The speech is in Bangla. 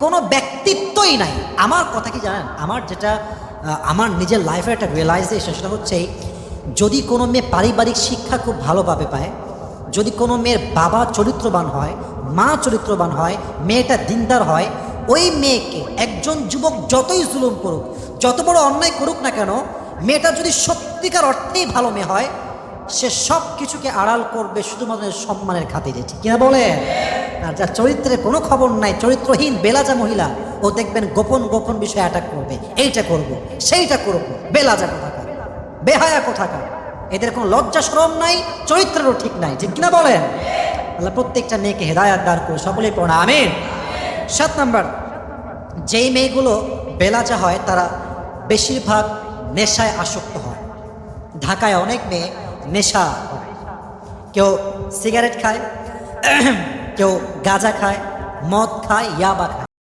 কোনো ব্যক্তিত্বই নাই। আমার কথা কি জানেন, আমার যেটা আমার নিজের লাইফের একটা রিয়েলাইজেশন, সেটা হচ্ছে যদি কোনো মেয়ে পারিবারিক শিক্ষা খুব ভালোভাবে পায়, যদি কোনো মেয়ের বাবা চরিত্রবান হয়, মা চরিত্রবান হয়, মেয়েটা দিনদার হয়, ওই মেয়েকে একজন যুবক যতই জুলুম করুক, যত বড় অন্যায় করুক না কেন, মেয়েটা যদি সত্যিকার অর্থেই ভালো মেয়ে হয়, সে সব কিছুকে আড়াল করবে শুধুমাত্র সম্মানের খাতিরে। ঠিক কিনা বলেন? আর যার চরিত্রের কোনো খবর নাই, চরিত্রহীন বেলাজা মহিলা, ও দেখবেন গোপন গোপন বিষয়ে অ্যাটাক করবে, এইটা করব, সেইটা করব। বেলাজা কোথাকার, বেহায়া কোথাকার, এদের কোনো লজ্জা শরম নাই, চরিত্রেরও ঠিক নাই। ঠিক কিনা বলেন? আল্লাহ প্রত্যেকটা মেয়েকে হেদায়াত দান করে, সকলেই পড়া আমিন। 7 নাম্বার, যেই মেয়েগুলো বেলাজা হয় তারা বেশিরভাগ নেশায় আসক্ত হয়। ঢাকায় অনেক মেয়ে নেশা করে, কেউ সিগারেট খায়, কেউ গাঁজা খায়, মদ খায়, ইয়াবা খায়।